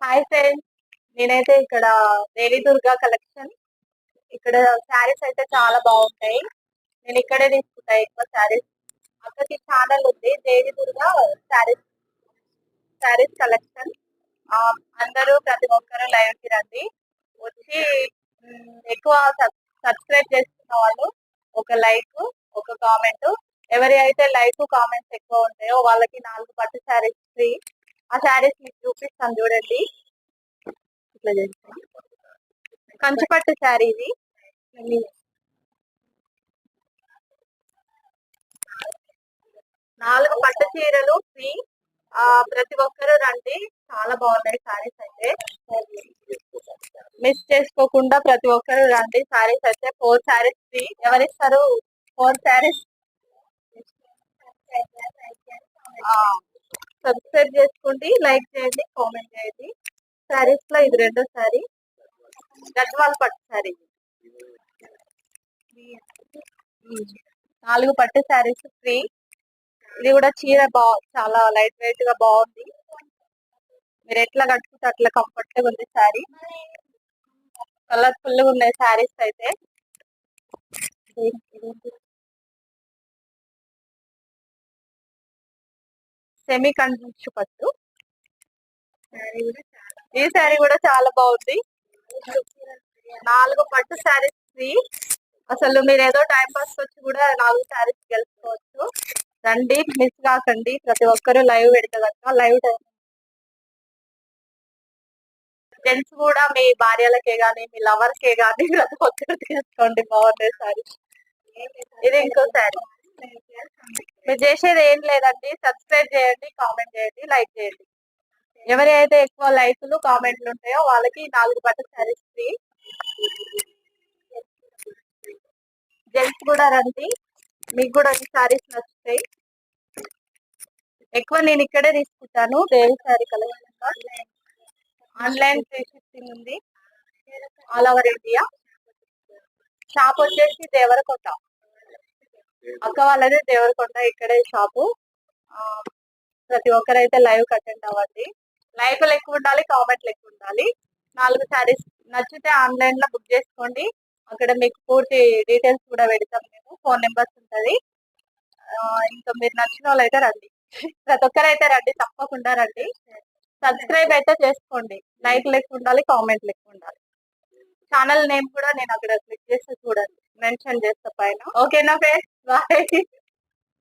Hi friends, నేనైతే ఇక్కడ దేవి Durga collection. ఇక్కడ శారీస్ అయితే చాలా బాగుంటాయి. నేను ఇక్కడే తీసుకుంటా ఎక్కువ శారీస్. అక్కడికి ఛానల్ ఉంది, దేవి దుర్గా శారీస్ శారీస్ కలెక్షన్. అందరూ ప్రతి ఒక్కరు లైవ్ కి రండి, వచ్చి ఎక్కువ సబ్స్క్రైబ్ చేసుకున్న వాళ్ళు ఒక లైక్, ఒక కామెంట్. ఎవరి అయితే లైక్ కామెంట్స్ ఎక్కువ ఉంటాయో వాళ్ళకి 4 పట్టు శారీస్ ఫ్రీ. ఆ శారీస్ మీకు చూపిస్తాను చూడండి. ఇట్లా చేస్తాం, కంచిపట్టు శారీ ఇది. 4 పట్టు చీరలు ఫ్రీ. ప్రతి ఒక్కరు రండి, చాలా బాగున్నాయి శారీస్ అయితే. మిస్ చేసుకోకుండా ప్రతి ఒక్కరు రండి. శారీస్ అయితే 4 శారీస్ ఫ్రీ. ఎవరిస్తారు? 4 శారీస్. సబ్స్క్రైబ్ చేసుకోండి, లైక్ చేయండి, కామెంట్ చేయండి. శారీస్ లో ఇది రెండో శారీ, గద్వాల్ పట్టు శారీ. 4 పట్టు శారీస్ ఫ్రీ. ఇది కూడా చీర చాలా లైట్ వెయిట్ గా బాగుంది. మీరు ఎట్లా కట్టుకుంటే అట్లా కంఫర్టబుల్ ఉంది శారీ. కలర్ఫుల్ గా ఉన్నాయి శారీస్ అయితే. సెమీ కంచు పట్టు. ఈ శారీ కూడా చాలా బాగుంది. 4 పట్టు శారీస్ ఫ్రీ. అసలు మీరు ఏదో టైం పాస్ వచ్చి కూడా 4 శారీస్ గెలుచుకోవచ్చు. రండి, మిస్ కాకండి. ప్రతి ఒక్కరు లైవ్ పెడతా లైవ్ జెంట్స్ కూడా మీ భార్యలకే గానీ మీ లవర్కే గానీ ప్రతి ఒక్కరు తీసుకోండి, బాగుంటాయి శారీ. ఇది ఇంకో శారీ. మీరు చేసేది ఏం లేదండి, సబ్స్క్రైబ్ చేయండి, కామెంట్ చేయండి, లైక్ చేయండి. ఎవరి అయితే ఎక్కువ లైక్లు కామెంట్లు ఉంటాయో వాళ్ళకి 4 పట్టు శారీస్ ఫ్రీ. జెంట్స్ కూడా రండి, మీకు కూడా ఈ శారీస్ నచ్చుతాయి. ఎక్కువ నేను ఇక్కడే తీసుకుంటాను, Devi sari collection. Online free shipping ఉంది, ఆల్ ఓవర్ ఇండియా. షాప్ వచ్చేసి దేవరకొండ, అక్క వాళ్ళది దేవరకొండ. ఇక్కడే షాపు. ప్రతి ఒక్కరైతే లైవ్ అటెండ్ అవ్వండి. లైక్లు ఎక్కువ ఉండాలి, కామెంట్లు ఎక్కువ ఉండాలి. 4 శారీస్ నచ్చితే ఆన్లైన్ లో బుక్ చేసుకోండి. అక్కడ మీకు పూర్తి డీటెయిల్స్ కూడా పెడతాం, మేము ఫోన్ నెంబర్స్ ఉంటుంది. ఇంకా మీరు నచ్చిన వాళ్ళు అయితే రండి, ప్రతి ఒక్కరైతే రండి, తప్పకుండా రండి. సబ్స్క్రైబ్ అయితే చేసుకోండి, లైక్లు ఎక్కువ ఉండాలి, కామెంట్లు ఎక్కువ ఉండాలి. ఛానల్ నేమ్ కూడా నేను అక్కడ క్లిక్ చేసి చూడండి, మెన్షన్ చేస్తా పైన. ఓకేనా ఫ్రెండ్స్, బాయ్.